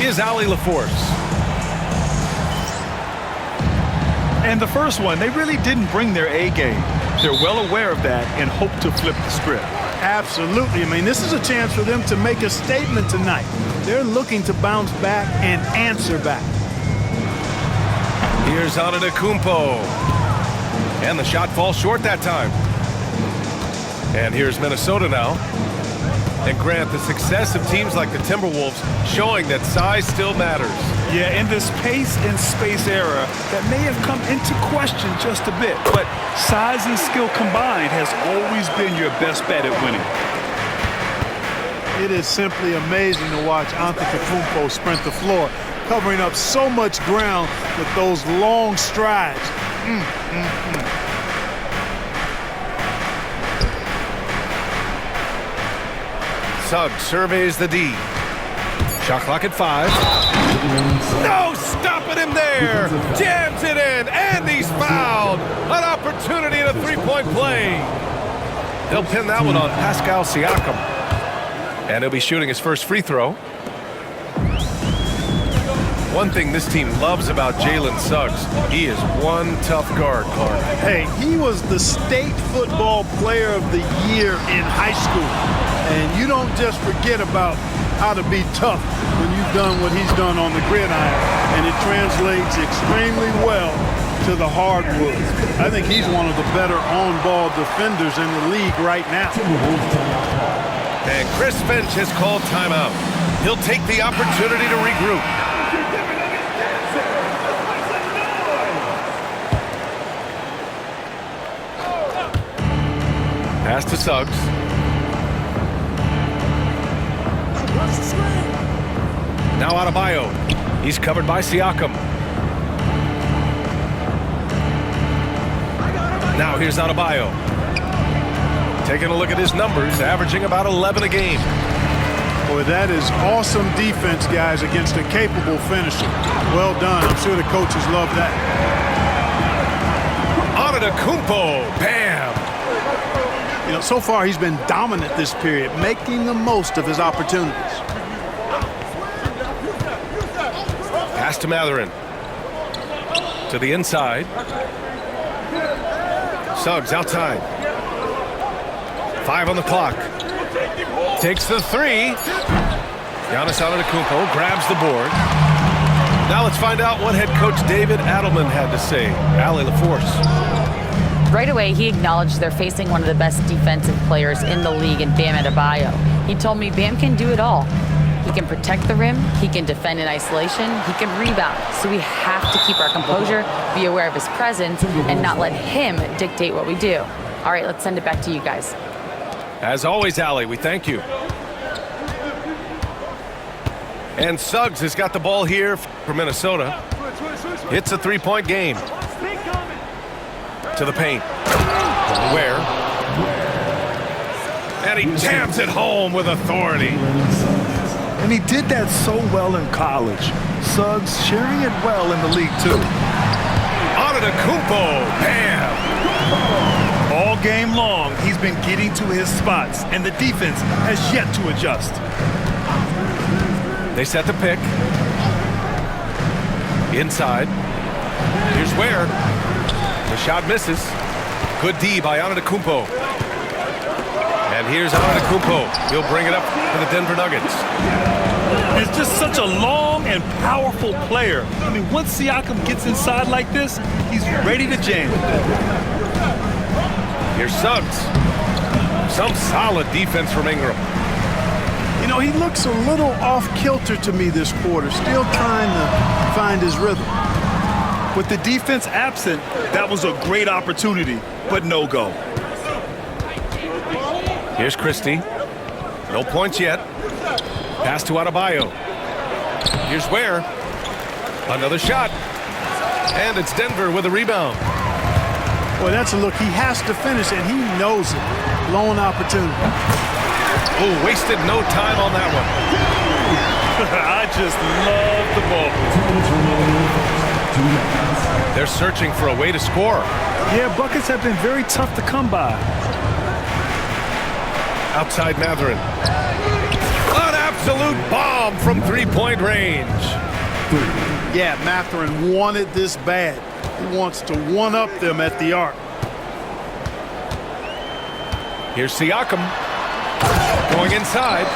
is Ali LaForce. And the first one, they really didn't bring their A game. They're well aware of that and hope to flip the script. Absolutely. I mean, this is a chance for them to make a statement tonight. They're looking to bounce back and answer back. Here's Antetokounmpo. And the shot falls short that time. And here's Minnesota now. And Grant, the success of teams like the Timberwolves showing that size still matters. Yeah, in this pace and space era, that may have come into question just a bit, but size and skill combined has always been your best bet at winning. It is simply amazing to watch Antetokounmpo sprint the floor, covering up so much ground with those long strides. Suggs surveys the D. Shot clock at 5. No, stopping him there. Jams it in, and he's fouled. An opportunity in a three-point play. They'll pin that one on Pascal Siakam. And he'll be shooting his first free throw. One thing this team loves about Jalen Suggs, he is one tough guard, Clark. Hey, he was the state football player of the year in high school. And you don't just forget about how to be tough when you've done what he's done on the gridiron. And it translates extremely well to the hardwood. I think he's one of the better on-ball defenders in the league right now. And Chris Finch has called timeout. He'll take the opportunity to regroup. Pass to Suggs. Now Adebayo. He's covered by Siakam. Now here's Adebayo. Taking a look at his numbers, averaging about 11 a game. Boy, that is awesome defense, guys, against a capable finisher. Well done. I'm sure the coaches love that. Antetokounmpo. Bam! You know, so far he's been dominant this period, making the most of his opportunities. Pass to Matherin. To the inside. Suggs outside. 5 on the clock. Takes the 3. Giannis Antetokounmpo grabs the board. Now let's find out what head coach David Adelman had to say. Ali LaForce. Right away, he acknowledged they're facing one of the best defensive players in the league in Bam Adebayo. He told me Bam can do it all. He can protect the rim, he can defend in isolation, he can rebound. So we have to keep our composure, be aware of his presence, and not let him dictate what we do. All right, let's send it back to you guys. As always, Ali, we thank you. And Suggs has got the ball here for Minnesota. It's a three-point game. To the paint. Where? And he jams it home with authority. And he did that so well in college. Suggs sharing it well in the league, too. Antetokounmpo, bam! All game long, he's been getting to his spots, and the defense has yet to adjust. They set the pick. Inside. Here's Ware. The shot misses. Good D by Antetokounmpo. And here's Antetokounmpo. He'll bring it up for the Denver Nuggets. He's just such a long and powerful player. I mean, once Siakam gets inside like this, he's ready to jam. Here's Suggs. Some solid defense from Ingram. You know, he looks a little off-kilter to me this quarter, still trying to find his rhythm. With the defense absent, that was a great opportunity, but no go. Here's Christie. No points yet. Pass to Adebayo. Here's Ware. Another shot. And it's Denver with a rebound. Boy, that's a look. He has to finish, and he knows it. Lone opportunity. Oh, wasted no time on that one. I just love the ball. They're searching for a way to score. Yeah, buckets have been very tough to come by. Outside Matherin. An absolute bomb from three-point range. Yeah, Mathurin wanted this bad. He wants to one-up them at the arc. Here's Siakam going inside.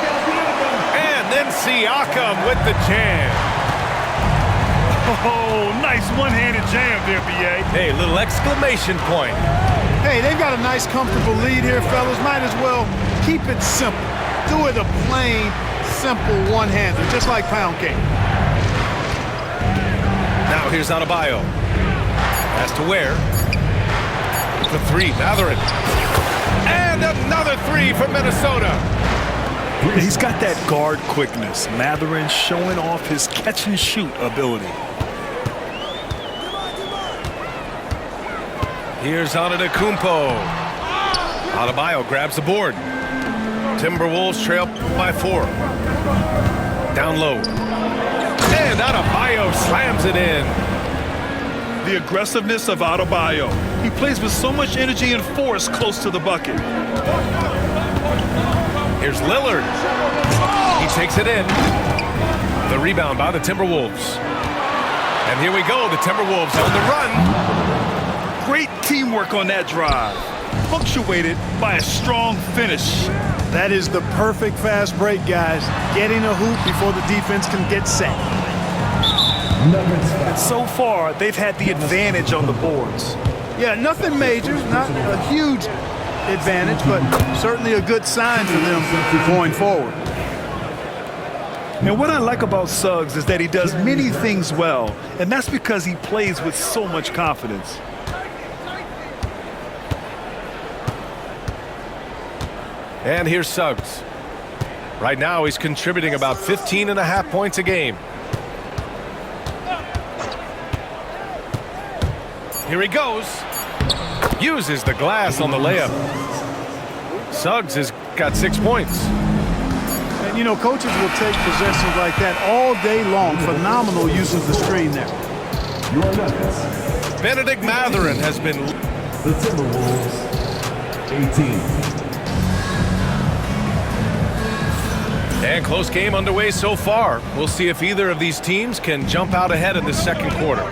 And then Siakam with the jam. Oh, nice one-handed jam there, B.A. Hey, little exclamation point. Hey, they've got a nice, comfortable lead here, fellas. Might as well keep it simple. Do it a plain, simple one-hander, just like pound cake. Now here's Adebayo. Has to wear. The three, Mathurin. And another three for Minnesota. He's got that guard quickness. Mathurin showing off his catch-and-shoot ability. Here's Antetokounmpo. Adebayo grabs the board. Timberwolves trail by 4. Down low. And Adebayo slams it in. The aggressiveness of Adebayo. He plays with so much energy and force close to the bucket. Here's Lillard. He takes it in. The rebound by the Timberwolves. And here we go. The Timberwolves on the run. Great teamwork on that drive. Punctuated by a strong finish. That is the perfect fast break, guys. Getting a hoop before the defense can get set. And so far, they've had the advantage on the boards. Yeah, nothing major, not a huge advantage, but certainly a good sign for them going forward. And what I like about Suggs is that he does many things well, and that's because he plays with so much confidence. And here's Suggs. Right now, he's contributing about 15.5 points a game. Here he goes. Uses the glass on the layup. Suggs has got 6 points. And, you know, coaches will take possessions like that all day long. Phenomenal use of the screen there. Benedict Mathurin has been... The Timberwolves, 18. And close game underway so far. We'll see if either of these teams can jump out ahead in the second quarter.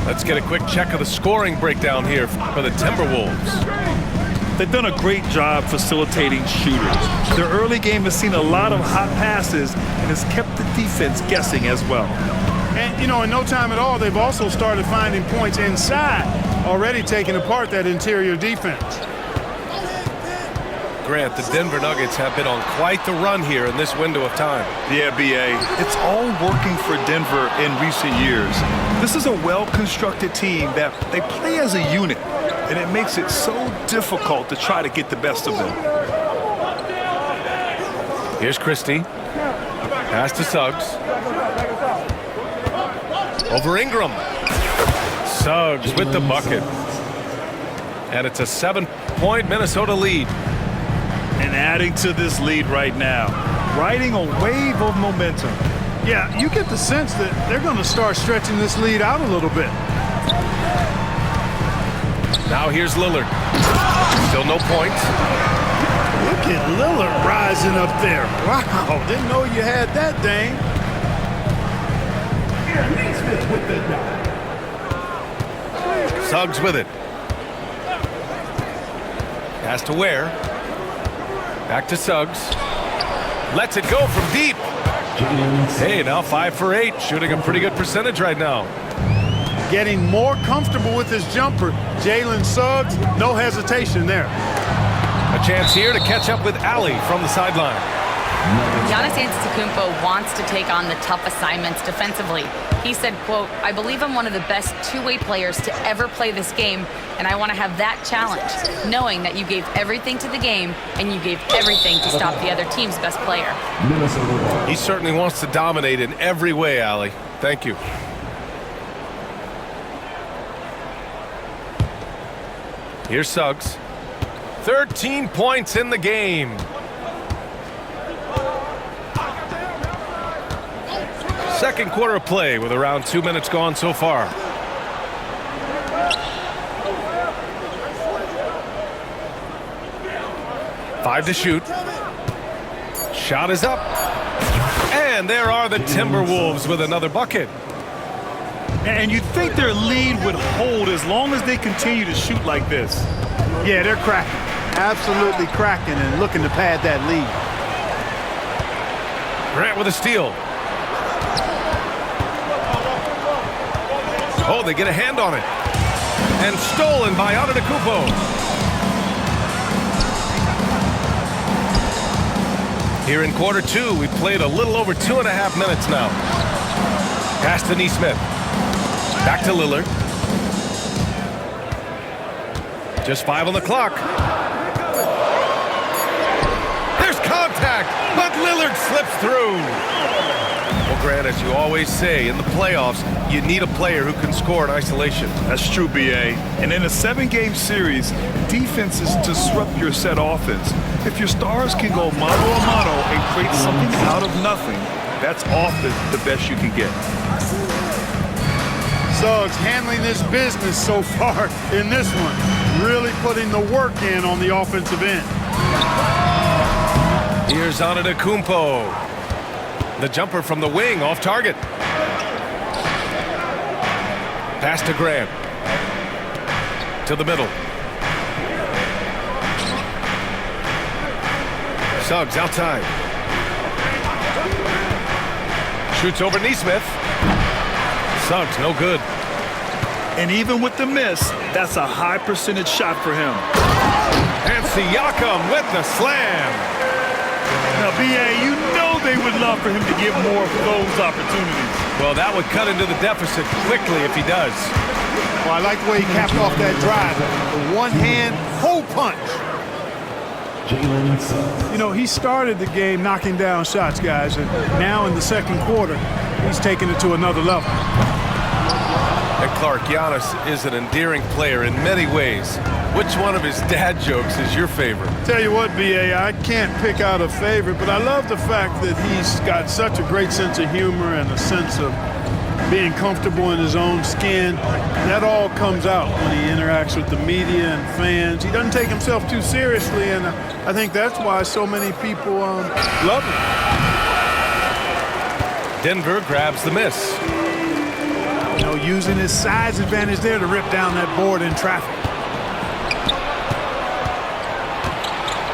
Let's get a quick check of the scoring breakdown here for the Timberwolves. They've done a great job facilitating shooters. Their early game has seen a lot of hot passes and has kept the defense guessing as well. And, you know, in no time at all, they've also started finding points inside, already taking apart that interior defense. Grant, the Denver Nuggets have been on quite the run here in this window of time. Yeah, B.A. It's all working for Denver in recent years. This is a well-constructed team that they play as a unit, and it makes it so difficult to try to get the best of them. Here's Christie. Pass to Suggs. Over Ingram. Suggs with the bucket. And it's a 7-point Minnesota lead. And adding to this lead right now, riding a wave of momentum. Yeah, you get the sense that they're going to start stretching this lead out a little bit. Now here's Lillard. Still no points. Look at Lillard rising up there. Wow, didn't know you had that, Dane. Suggs with it. Has to Ware. Back to Suggs. Lets it go from deep. Hey, now 5 for 8. Shooting a pretty good percentage right now. Getting more comfortable with his jumper. Jalen Suggs, no hesitation there. A chance here to catch up with Ali from the sideline. Giannis Antetokounmpo wants to take on the tough assignments defensively. He said, quote, "I believe I'm one of the best two-way players to ever play this game, and I want to have that challenge, knowing that you gave everything to the game and you gave everything to stop the other team's best player." He certainly wants to dominate in every way, Ali. Thank you. Here's Suggs. 13 points in the game. Second quarter of play with around 2 minutes gone so far. Five to shoot. Shot is up. And there are the Timberwolves with another bucket. And you'd think their lead would hold as long as they continue to shoot like this. Yeah, they're cracking. Absolutely cracking and looking to pad that lead. Grant with a steal. Oh, they get a hand on it. And stolen by Antetokounmpo. Here in quarter two, we've played a little over 2.5 minutes now. Pass to Nesmith. Back to Lillard. Just 5 on the clock. There's contact, but Lillard slips through. Well, Grant, as you always say, in the playoffs, you need a player who can score in isolation. That's true, B.A. And in a 7-game series, defense is to disrupt your set offense. If your stars can go mano a mano and create something out of nothing, that's often the best you can get. Suggs handling this business so far in this one. Really putting the work in on the offensive end. Here's Antetokounmpo. The jumper from the wing off target. Pass to Grant. To the middle. Suggs outside. Shoots over Nesmith. Suggs no good. And even with the miss, that's a high percentage shot for him. And Siakam with the slam. Now, B.A., you know they would love for him to get more of those opportunities. Well, that would cut into the deficit quickly if he does. Well, I like the way he capped off that drive. The one-hand hole punch. Jalen Suggs. You know, he started the game knocking down shots, guys, and now in the second quarter, he's taking it to another level. And Clark, Giannis is an endearing player in many ways. Which one of his dad jokes is your favorite? Tell you what, B.A., I can't pick out a favorite, but I love the fact that he's got such a great sense of humor and a sense of being comfortable in his own skin. That all comes out when he interacts with the media and fans. He doesn't take himself too seriously, and I think that's why so many people love him. Denver grabs the miss. You know, using his size advantage there to rip down that board in traffic.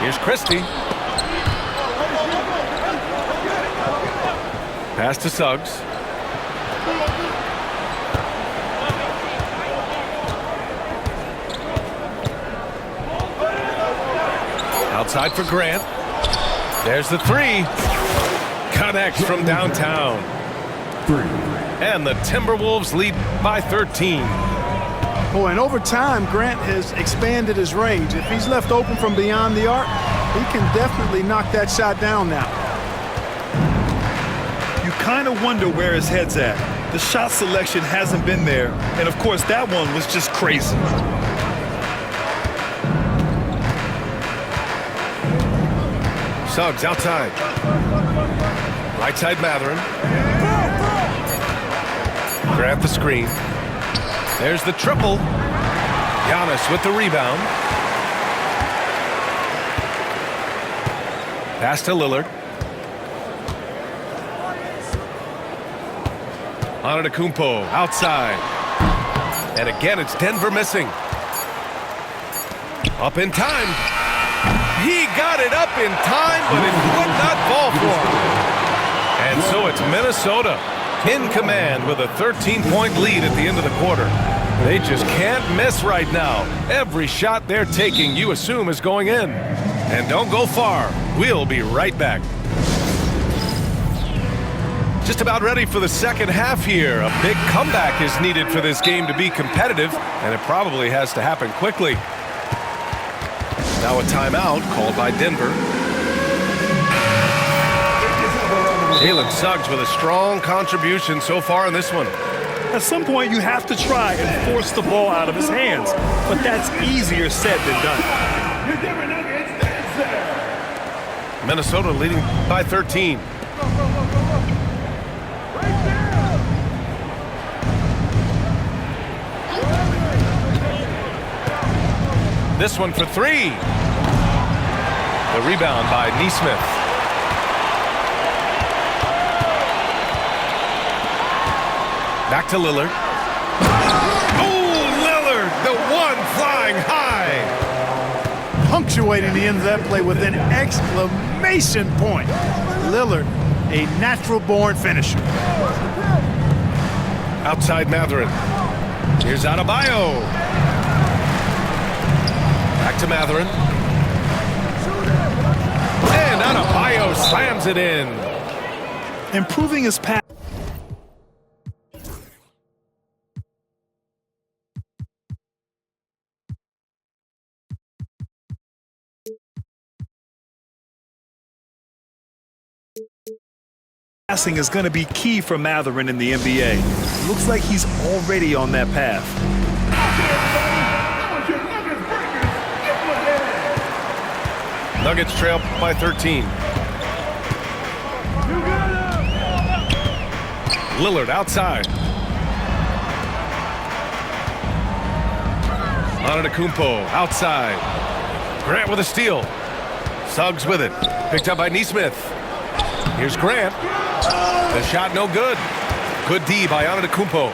Here's Christie. Pass to Suggs. Outside for Grant. There's the three. Connects from downtown. 3. And the Timberwolves lead by 13. Oh, and over time, Grant has expanded his range. If he's left open from beyond the arc, he can definitely knock that shot down now. You kind of wonder where his head's at. The shot selection hasn't been there, and of course that one was just crazy. Suggs outside. Right side Matherin. Grant the screen. There's the triple. Giannis with the rebound. Pass to Lillard. Antetokounmpo outside. And again, it's Denver missing. Up in time. He got it up in time, but it would not fall for him. And so it's Minnesota in command with a 13-point lead at the end of the quarter. They just can't miss right now. Every shot they're taking, you assume, is going in. And don't go far. We'll be right back. Just about ready for the second half here. A big comeback is needed for this game to be competitive, and it probably has to happen quickly. Now a timeout called by Denver. Jalen Suggs with a strong contribution so far in this one. At some point, you have to try and force the ball out of his hands, but that's easier said than done. Minnesota leading by 13. This one for three. The rebound by Nesmith. Back to Lillard. Oh, Lillard, the one flying high. Punctuating the end of that play with an exclamation point. Lillard, a natural-born finisher. Outside Matherin. Here's Adebayo. Back to Matherin. And Adebayo slams it in. Improving his pass. Passing is going to be key for Matherin in the NBA. Looks like he's already on that path. Nuggets trail by 13. Lillard outside. Antetokounmpo outside. Grant with a steal. Suggs with it. Picked up by Nesmith. Here's Grant. The shot no good. Good D by Antetokounmpo.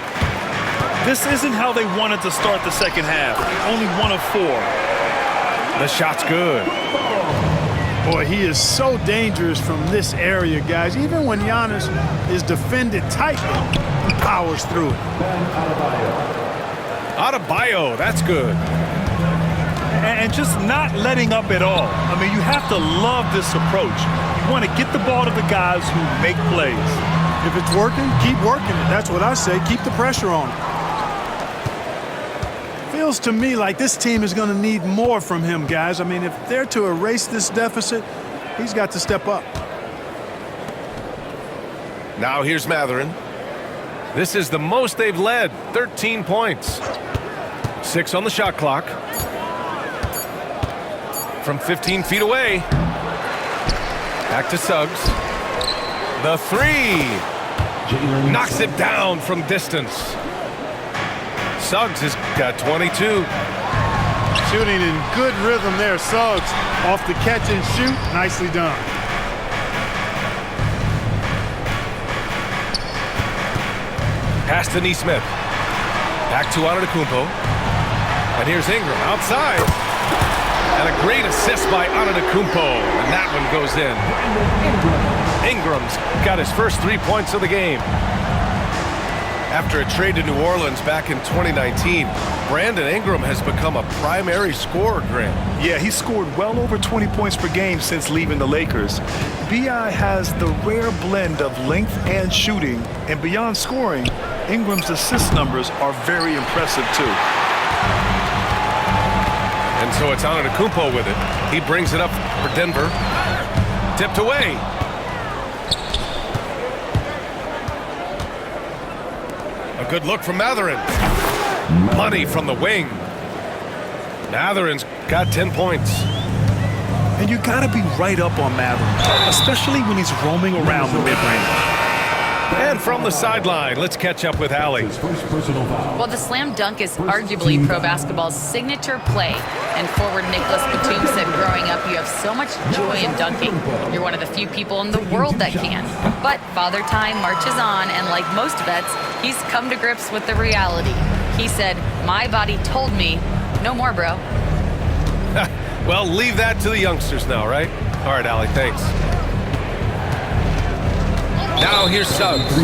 This isn't how they wanted to start the second half. Only 1 of 4. The shot's good. Boy, he is so dangerous from this area, guys. Even when Giannis is defended tightly, he powers through it. Adebayo, that's good. And just not letting up at all. I mean, you have to love this approach. You want to get the ball to the guys who make plays. If it's working, keep working it. That's what I say. Keep the pressure on it. Feels to me like this team is going to need more from him, guys. I mean, if they're to erase this deficit, he's got to step up. Now here's Matherin. This is the most they've led, 13 points. 6 on the shot clock. From 15 feet away. Back to Suggs. The 3. Knocks it down from distance. Suggs has got 22. Shooting in good rhythm there. Suggs off the catch and shoot. Nicely done. Pass to Nesmith. Back to Antetokounmpo. And here's Ingram outside. And a great assist by Antetokounmpo. And that one goes in. Ingram's got his first 3 points of the game. After a trade to New Orleans back in 2019, Brandon Ingram has become a primary scorer, Grant. Yeah, he scored well over 20 points per game since leaving the Lakers. B.I. has the rare blend of length and shooting, and beyond scoring, Ingram's assist numbers are very impressive too. And so it's Antetokounmpo with it. He brings it up for Denver. Tipped away. A good look from Matherin. Money from the wing. Matherin's got 10 points. And you got to be right up on Matherin, especially when he's roaming around the mid-range. And from the sideline, let's catch up with Allie. Well, the slam dunk is arguably pro basketball's signature play. And forward Nicholas Batum said growing up, you have so much joy in dunking. You're one of the few people in the world that can. But Father Time marches on, and like most vets, he's come to grips with the reality. He said, my body told me, no more, bro. Well, leave that to the youngsters now, right? All right, Allie, thanks. Now here's Suggs.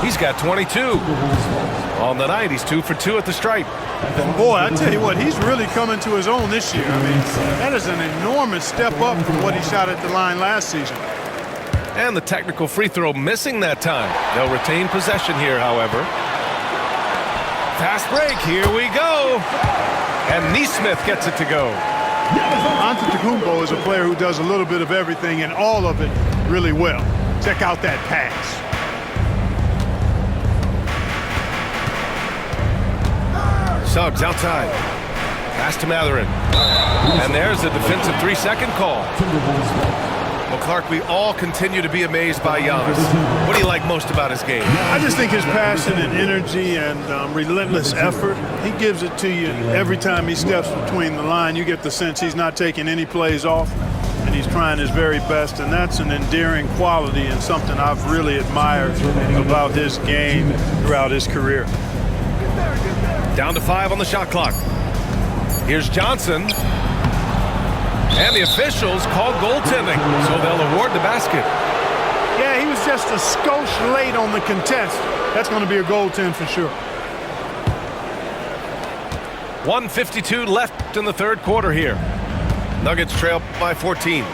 He's got 22. On the night, he's 2 for 2 at the stripe. Boy, I tell you what, he's really coming to his own this year. I mean, that is an enormous step up from what he shot at the line last season. And the technical free throw missing that time. They'll retain possession here, however. Fast break, here we go. And Nesmith gets it to go. Antetokounmpo is a player who does a little bit of everything and all of it really well. Check out that pass. Suggs outside. Pass to Matherin. And there's a defensive 3-second call. Well, Clark, we all continue to be amazed by Giannis. What do you like most about his game? I just think his passion and energy and relentless effort, he gives it to you every time he steps between the line. You get the sense he's not taking any plays off. and he's trying his very best, and that's an endearing quality and something I've really admired about his game throughout his career. Down to 5 on the shot clock. Here's Johnson. And the officials call goaltending, so they'll award the basket. Yeah, he was just a skosh late on the contest. That's going to be a goaltend for sure. 1:52 left in the third quarter here. Nuggets trail by 14.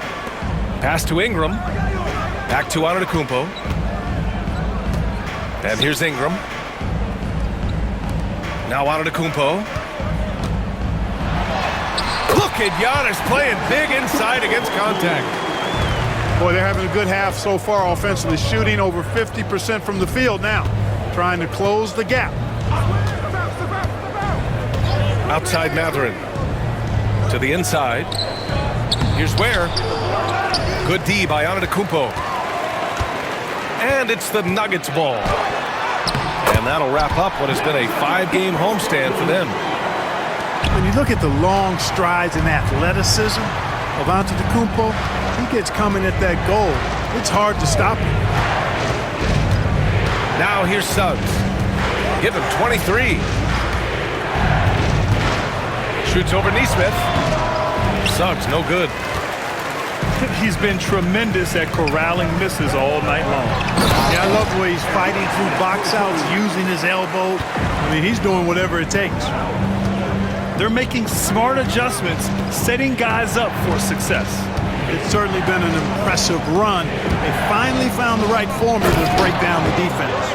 Pass to Ingram. Back to Antetokounmpo. And here's Ingram. Now Antetokounmpo. Look at Giannis playing big inside against contact. Boy, they're having a good half so far offensively, shooting over 50% from the field now, trying to close the gap. Outside Mathurin. To the inside. Here's Ware. Good D by Antetokounmpo. And it's the Nuggets ball. And that'll wrap up what has been a 5-game homestand for them. When you look at the long strides and athleticism of Antetokounmpo, he gets coming at that goal. It's hard to stop him. Now here's Suggs. Give him 23. Shoots over Neesmith. Suggs, no good. He's been tremendous at corralling misses all night long. Yeah, I love the way he's fighting through box outs, using his elbow. I mean, he's doing whatever it takes. They're making smart adjustments, setting guys up for success. It's certainly been an impressive run. They finally found the right formula to break down the defense.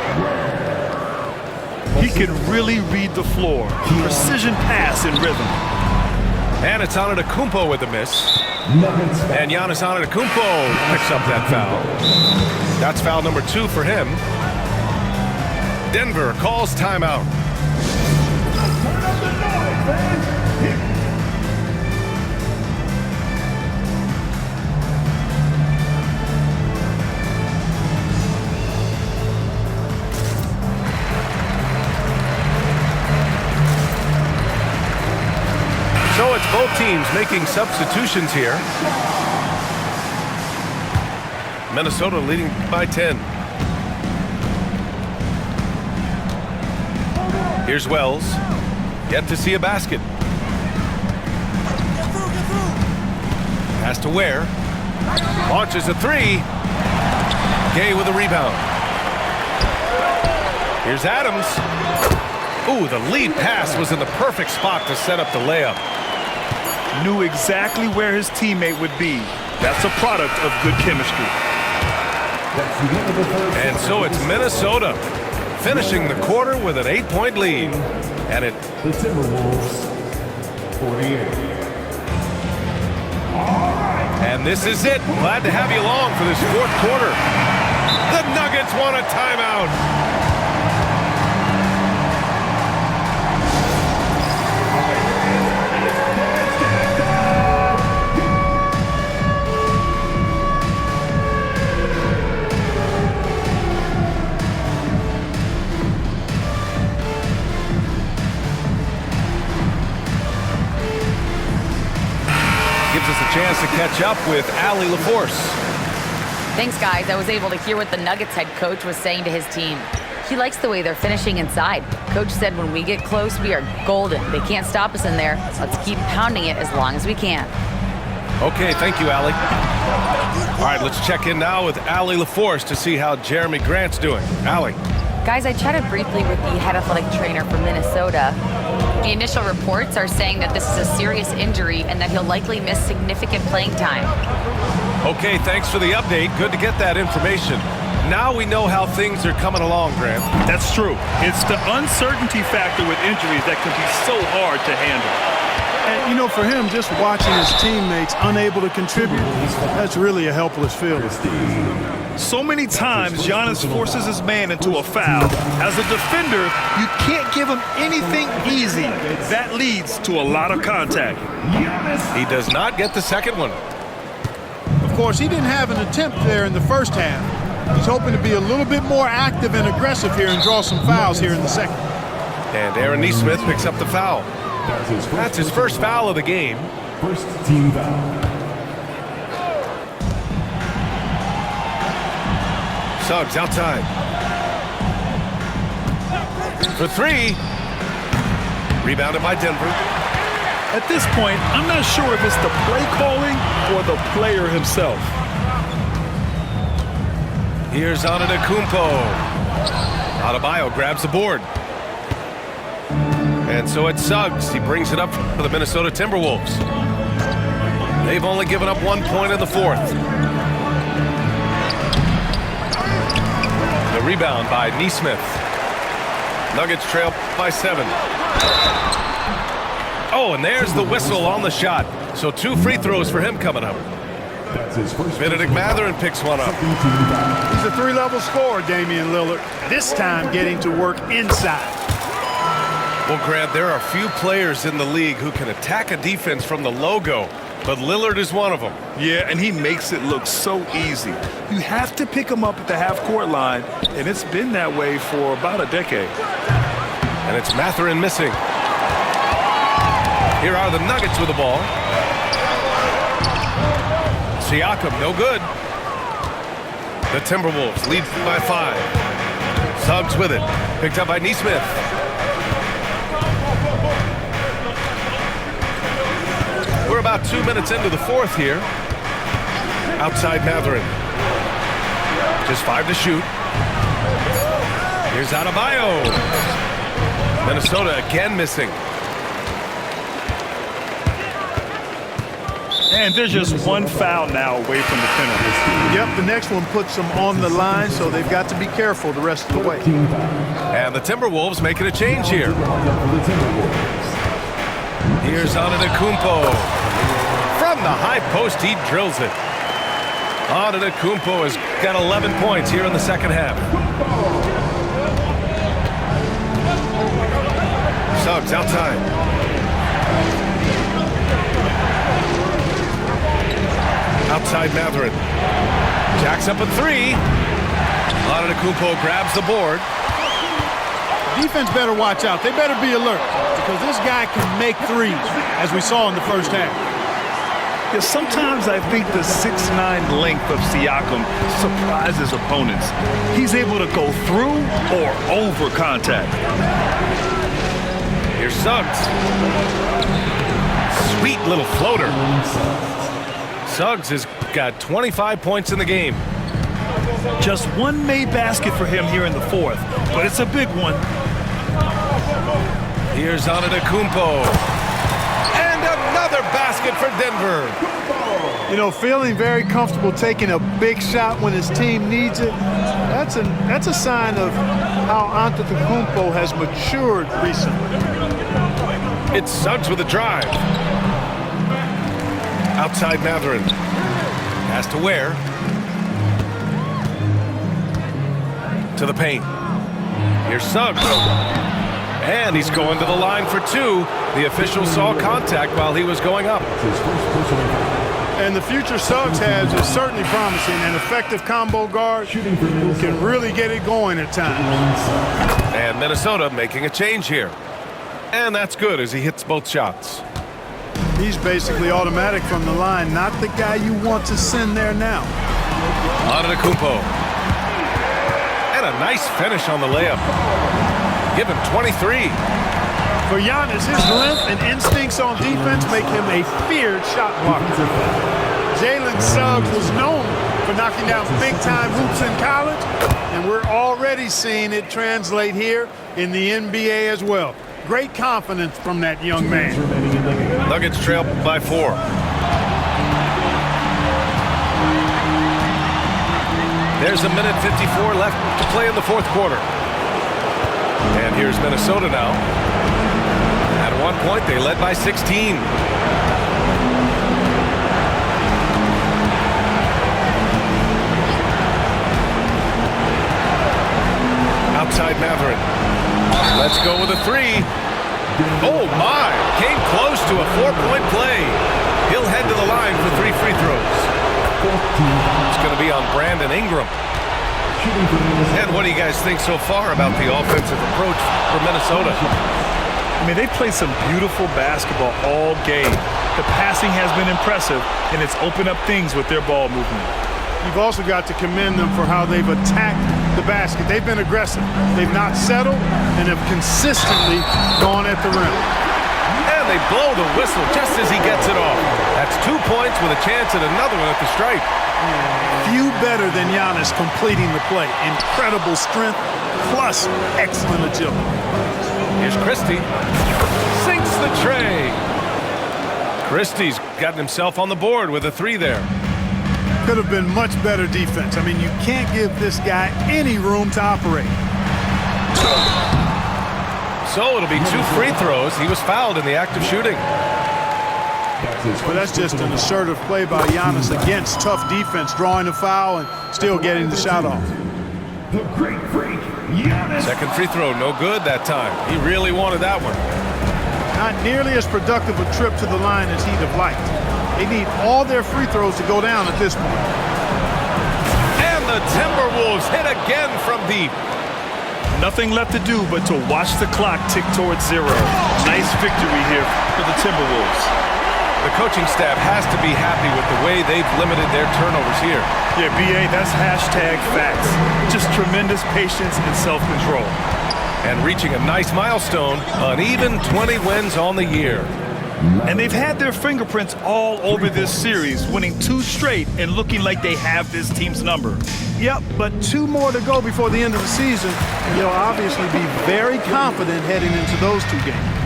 He can really read the floor. Precision pass and rhythm. And it's Antetokounmpo with the miss. And Giannis Antetokounmpo picks up that foul. That's foul number 2 for him. Denver calls timeout. So it's both teams making substitutions here. Minnesota leading by 10. Here's Wells. Yet to see a basket. Pass to Ware. Launches a 3. Gay with a rebound. Here's Adams. Ooh, the lead pass was in the perfect spot to set up the layup. Knew exactly where his teammate would be. That's a product of good chemistry. And so it's Minnesota finishing the quarter with an 8-point lead. And it The Timberwolves, 48. And this is it. Glad to have you along for this fourth quarter. The Nuggets want a timeout. Gives us a chance to catch up with Allie LaForce. Thanks, guys. I was able to hear what the Nuggets head coach was saying to his team. He likes the way they're finishing inside. Coach said when we get close, we are golden. They can't stop us in there. Let's keep pounding it as long as we can. Okay, thank you, Allie. All right, let's check in now with Allie LaForce to see how Jeremy Grant's doing. Allie. Guys, I chatted briefly with the head athletic trainer for Minnesota. The initial reports are saying that this is a serious injury and that he'll likely miss significant playing time. Okay, thanks for the update. Good to get that information. Now we know how things are coming along, Grant. That's true. It's the uncertainty factor with injuries that can be so hard to handle. And, you know, for him, just watching his teammates unable to contribute, that's really a helpless feeling. So many times, Giannis forces his man into a foul. As a defender, you can't give him anything easy. That leads to a lot of contact. He does not get the second one. Of course, he didn't have an attempt there in the first half. He's hoping to be a little bit more active and aggressive here and draw some fouls here in the second. And Aaron Neesmith picks up the foul. That's his first foul of the game. First team foul. Suggs outside. For three. Rebounded by Denver. At this point, I'm not sure if it's the play calling or the player himself. Here's Antetokounmpo. Adebayo grabs the board. And so it's Suggs. He brings it up for the Minnesota Timberwolves. They've only given up 1 point in the fourth. The rebound by Nesmith. Nuggets trail by 7. Oh, and there's the whistle on the shot. So 2 free throws for him coming up. That's his first. Benedict Mathurin picks one up. He's a 3-level scorer, Damian Lillard. This time getting to work inside. Well, Grant, there are few players in the league who can attack a defense from the logo, but Lillard is one of them. Yeah, and he makes it look so easy. You have to pick him up at the half-court line, and it's been that way for about a decade. And it's Mathurin missing. Here are the Nuggets with the ball. Siakam, no good. The Timberwolves lead by 5. Suggs with it. Picked up by Nesmith. We're about 2 minutes into the fourth here. Outside Mathurin. Just 5 to shoot. Here's Adebayo. Minnesota again missing. And there's just one foul now away from the penalty. Yep, the next one puts them on the line, so they've got to be careful the rest of the way. And the Timberwolves making a change here. Here's Antetokounmpo. From the high post, he drills it. Antetokounmpo has got 11 points here in the second half. Suggs outside. Outside Mathurin. Jacks up a 3. Antetokounmpo grabs the board. Defense better watch out. They better be alert because this guy can make threes, as we saw in the first half. Yeah, sometimes I think the 6'9" length of Siakam surprises opponents. He's able to go through or over contact. Here's Suggs. Sweet little floater. Suggs has got 25 points in the game. Just one made basket for him here in the fourth, but it's a big one. Here's Antetokounmpo. And another basket for Denver. You know, feeling very comfortable taking a big shot when his team needs it. That's a sign of how Antetokounmpo has matured recently. It's Suggs with a drive. Outside Mathurin. Has to Ware. To the paint. Here's Suggs. And he's going to the line for 2. The official saw contact while he was going up. And the future Suggs has is certainly promising. An effective combo guard who can really get it going at times. And Minnesota making a change here. And that's good as he hits both shots. He's basically automatic from the line, not the guy you want to send there now. Antetokounmpo. And a nice finish on the layup. Give him 23. For Giannis, his length and instincts on defense make him a feared shot blocker. Jalen Suggs was known for knocking down big-time hoops in college, and we're already seeing it translate here in the NBA as well. Great confidence from that young man. Nuggets trail by 4. There's a minute 54 left to play in the fourth quarter. And here's Minnesota now. At one point, they led by 16. Outside Mathurin. Let's go with a 3. Oh, my. Came close to a 4-point play. He'll head to the line for 3 free throws. It's going to be on Brandon Ingram. And what do you guys think so far about the offensive approach for Minnesota? I mean, they played some beautiful basketball all game. The passing has been impressive, and it's opened up things with their ball movement. you've also got to commend them for how they've attacked the basket. They've been aggressive. They've not settled and have consistently gone at the rim. And they blow the whistle just as he gets it off. That's 2 points with a chance at another one at the stripe. Few better than Giannis completing the play. Incredible strength plus excellent agility. Here's Christie. Sinks the tray. Christie's gotten himself on the board with a 3 there. Could have been much better defense. I mean, you can't give this guy any room to operate. So it'll be 2 free throws. He was fouled in the act of shooting. But that's just an assertive play by Giannis against tough defense, drawing a foul and still getting the shot off. The great freak, Giannis. Second free throw, no good that time. He really wanted that one. Not nearly as productive a trip to the line as he'd have liked. They need all their free throws to go down at this point. And the Timberwolves hit again from deep. Nothing left to do but to watch the clock tick towards 0. Nice victory here for the Timberwolves. The coaching staff has to be happy with the way they've limited their turnovers here. Yeah, BA, that's hashtag facts. Just tremendous patience and self-control. And reaching a nice milestone, an even 20 wins on the year. And they've had their fingerprints all over this series, winning 2 straight and looking like they have this team's number. Yep, but 2 more to go before the end of the season, and they'll obviously be very confident heading into those 2 games.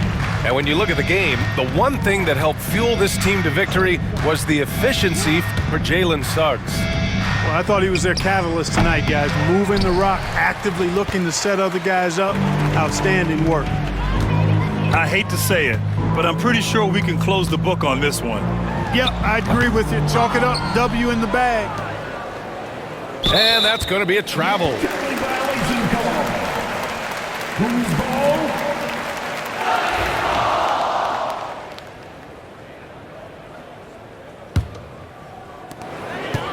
And when you look at the game, the one thing that helped fuel this team to victory was the efficiency for Jalen Suggs. Well, I thought he was their catalyst tonight, guys. Moving the rock, actively looking to set other guys up. Outstanding work. I hate to say it, but I'm pretty sure we can close the book on this one. Yep, I agree with you. Chalk it up. W in the bag. And that's going to be a travel. Violation call. Who's ball?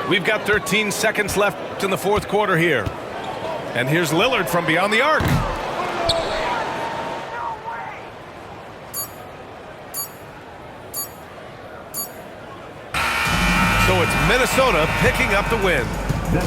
We've got 13 seconds left in the 4th quarter here. And here's Lillard from beyond the arc. So it's Minnesota picking up the win.